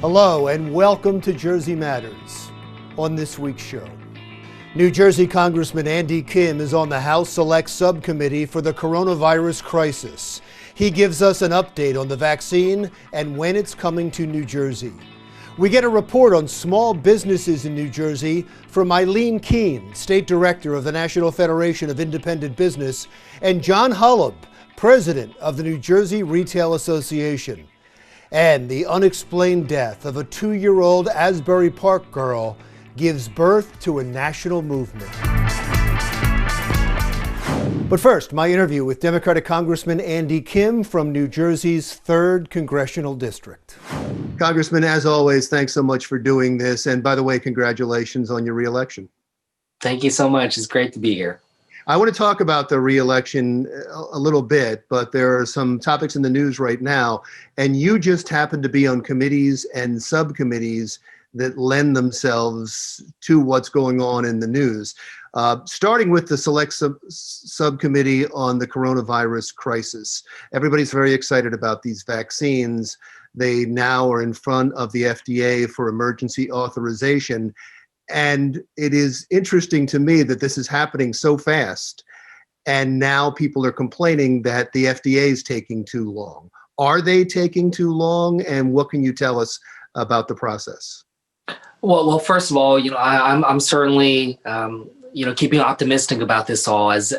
Hello and welcome to Jersey Matters. On this week's show, New Jersey Congressman Andy Kim is on the House Select Subcommittee for the coronavirus crisis. He gives us an update on the vaccine and when it's coming to New Jersey. We get a report on small businesses in New Jersey from Eileen Keene, State Director of the National Federation of Independent Business, and John Hullab, President of the New Jersey Retail Association. And the unexplained death of a 2-year-old Asbury Park girl gives birth to a national movement. But first, my interview with Democratic Congressman Andy Kim from New Jersey's 3rd Congressional District. Congressman, as always, thanks so much for doing this. And by the way, congratulations on your re-election. Thank you so much. It's great to be here. I want to talk about the re-election a little bit, but there are some topics in the news right now, and you just happen to be on committees and subcommittees that lend themselves to what's going on in the news. Starting with the Select Subcommittee on the coronavirus crisis. Everybody's very excited about these vaccines. They now are in front of the FDA for emergency authorization. And it is interesting to me that this is happening so fast, and now people are complaining that the FDA is taking too long. Are they taking too long, and what can you tell us about the process? Well, first of all, I'm certainly keeping optimistic about this all, as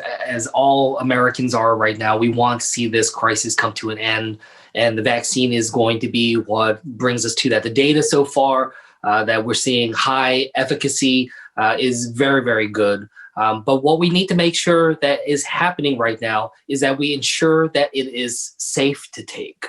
all Americans are right now. We want to see this crisis come to an end, and the vaccine is going to be what brings us to that. The data so far that we're seeing high efficacy is very, very good. But what we need to make sure that is happening right now is that we ensure that it is safe to take.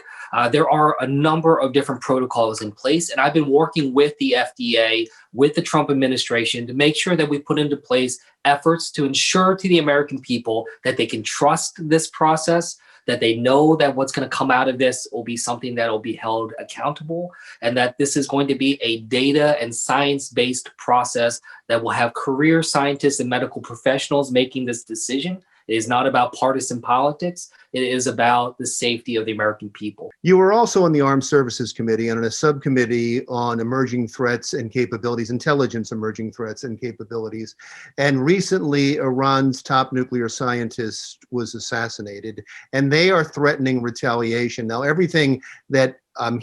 There are a number of different protocols in place, and I've been working with the FDA, with the Trump administration, to make sure that we put into place efforts to ensure to the American people that they can trust this process, that they know that what's going to come out of this will be something that will be held accountable, and that this is going to be a data and science-based process that will have career scientists and medical professionals making this decision. It is not about partisan politics. It is about the safety of the American people. You were also on the Armed Services Committee and on a subcommittee on emerging threats and capabilities, intelligence emerging threats and capabilities. And recently, Iran's top nuclear scientist was assassinated, and they are threatening retaliation. Now, everything that I'm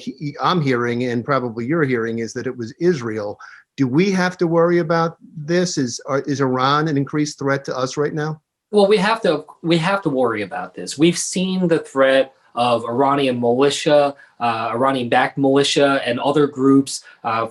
hearing, and probably you're hearing, is that it was Israel. Do we have to worry about this? Is Iran an increased threat to us right now? Well, we have to worry about this. We've seen the threat of Iranian militia, Iranian-backed militia, and other groups.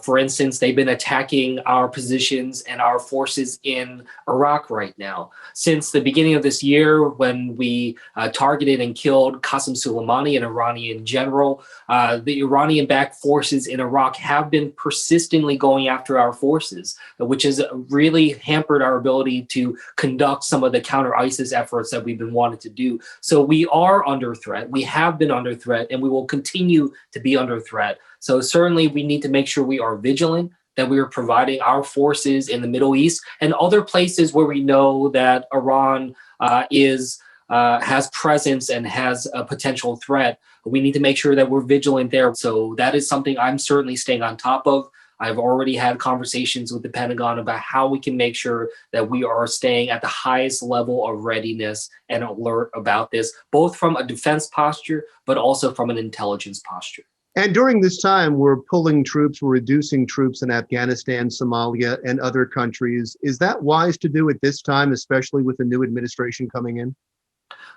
For instance, they've been attacking our positions and our forces in Iraq right now. Since the beginning of this year, when we targeted and killed Qasem Soleimani, an Iranian general, the Iranian-backed forces in Iraq have been persistently going after our forces, which has really hampered our ability to conduct some of the counter-ISIS efforts that we've been wanting to do. So we are under threat. We have been under threat, and we will continue to be under threat. So certainly we need to make sure we are vigilant, that we are providing our forces in the Middle East and other places where we know that Iran has presence and has a potential threat. We need to make sure that we're vigilant there. So that is something I'm certainly staying on top of. I've already had conversations with the Pentagon about how we can make sure that we are staying at the highest level of readiness and alert about this, both from a defense posture, but also from an intelligence posture. And during this time, we're pulling troops, we're reducing troops in Afghanistan, Somalia, and other countries. Is that wise to do at this time, especially with the new administration coming in?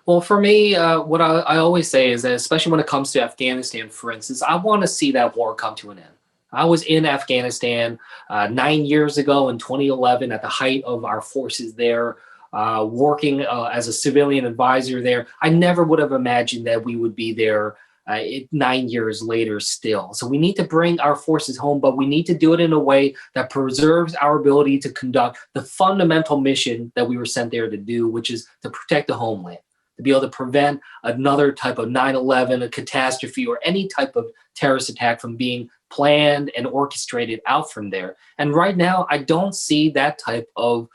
Well, for me, what I always say is that, especially when it comes to Afghanistan, for instance, I want to see that war come to an end. I was in Afghanistan 9 years ago in 2011 at the height of our forces there, working as a civilian advisor there. I never would have imagined that we would be there 9 years later still. So we need to bring our forces home, but we need to do it in a way that preserves our ability to conduct the fundamental mission that we were sent there to do, which is to protect the homeland. to be able to prevent another type of 9/11, a catastrophe, or any type of terrorist attack from being planned and orchestrated out from there. And right now, I don't see that type of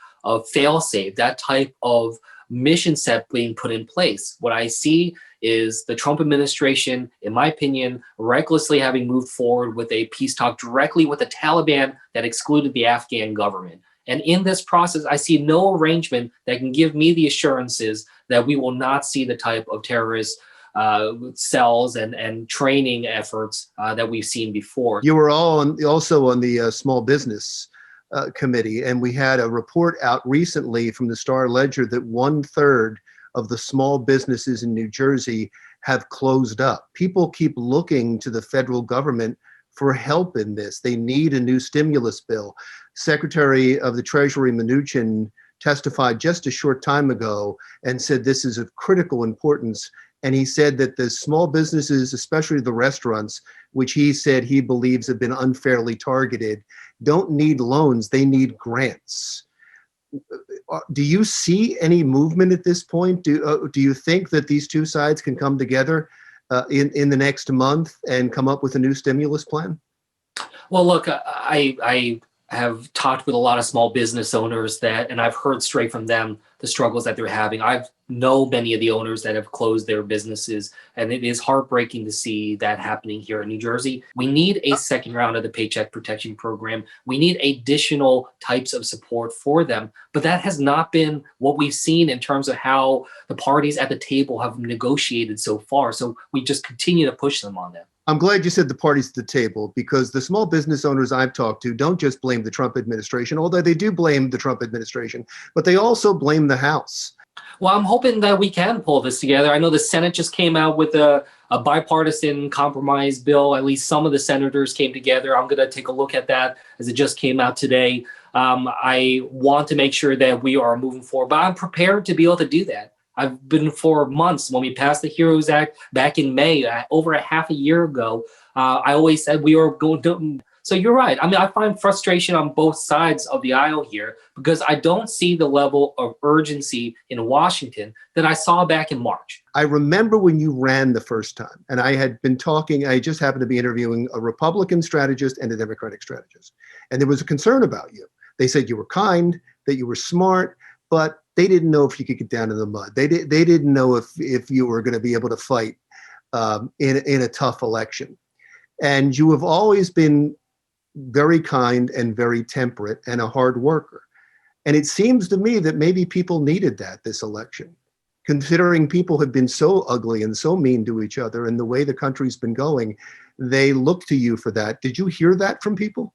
fail-safe, that type of mission set being put in place. What I see is the Trump administration, in my opinion, recklessly having moved forward with a peace talk directly with the Taliban that excluded the Afghan government. And in this process, I see no arrangement that can give me the assurances that we will not see the type of terrorist cells and training efforts that we've seen before. You were also on the Small Business Committee, and we had a report out recently from the Star Ledger that 1/3 of the small businesses in New Jersey have closed up. People keep looking to the federal government for help in this. They need a new stimulus bill. Secretary of the Treasury Mnuchin testified just a short time ago and said this is of critical importance. And he said that the small businesses, especially the restaurants, which he said he believes have been unfairly targeted, don't need loans, they need grants. Do you see any movement at this point? Do you think that these two sides can come together in the next month and come up with a new stimulus plan? Well, look, I have talked with a lot of small business owners and I've heard straight from them the struggles that they're having. I know many of the owners that have closed their businesses, and it is heartbreaking to see that happening here in New Jersey. We need a second round of the Paycheck Protection Program. We need additional types of support for them, but that has not been what we've seen in terms of how the parties at the table have negotiated so far. So we just continue to push them on that. I'm glad you said the parties at the table, because the small business owners I've talked to don't just blame the Trump administration, although they do blame the Trump administration, but they also blame the House. Well, I'm hoping that we can pull this together. I know the Senate just came out with a bipartisan compromise bill. At least some of the senators came together. I'm going to take a look at that as it just came out today. I want to make sure that we are moving forward, but I'm prepared to be able to do that. I've been for months. When we passed the HEROES Act back in May, over a half a year ago, I always said we are going to. So you're right. I mean, I find frustration on both sides of the aisle here because I don't see the level of urgency in Washington that I saw back in March. I remember when you ran the first time, and I just happened to be interviewing a Republican strategist and a Democratic strategist. And there was a concern about you. They said you were kind, that you were smart, but they didn't know if you could get down in the mud. They didn't know if you were going to be able to fight in a tough election. And you have always been very kind and very temperate and a hard worker. And it seems to me that maybe people needed that this election, considering people have been so ugly and so mean to each other and the way the country's been going. They look to you for that. Did you hear that from people?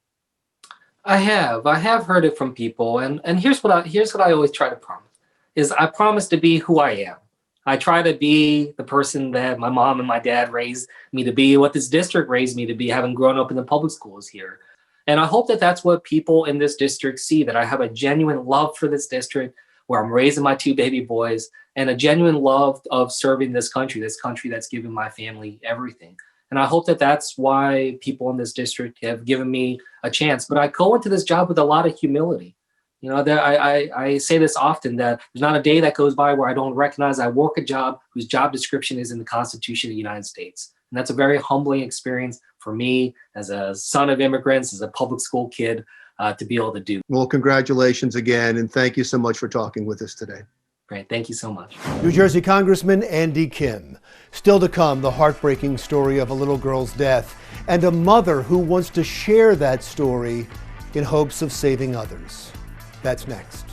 I have heard it from people. And here's what I always try to promise. Is I promise to be who I am. I try to be the person that my mom and my dad raised me to be, what this district raised me to be, having grown up in the public schools here. And I hope that that's what people in this district see, that I have a genuine love for this district, where I'm raising my two baby boys, and a genuine love of serving this country that's given my family everything. And I hope that that's why people in this district have given me a chance. But I go into this job with a lot of humility. You know, that I say this often, that there's not a day that goes by where I don't recognize I work a job whose job description is in the Constitution of the United States. And that's a very humbling experience for me as a son of immigrants, as a public school kid, to be able to do. Well, congratulations again, and thank you so much for talking with us today. Great. Thank you so much. New Jersey Congressman Andy Kim. Still to come, the heartbreaking story of a little girl's death and a mother who wants to share that story in hopes of saving others. That's next.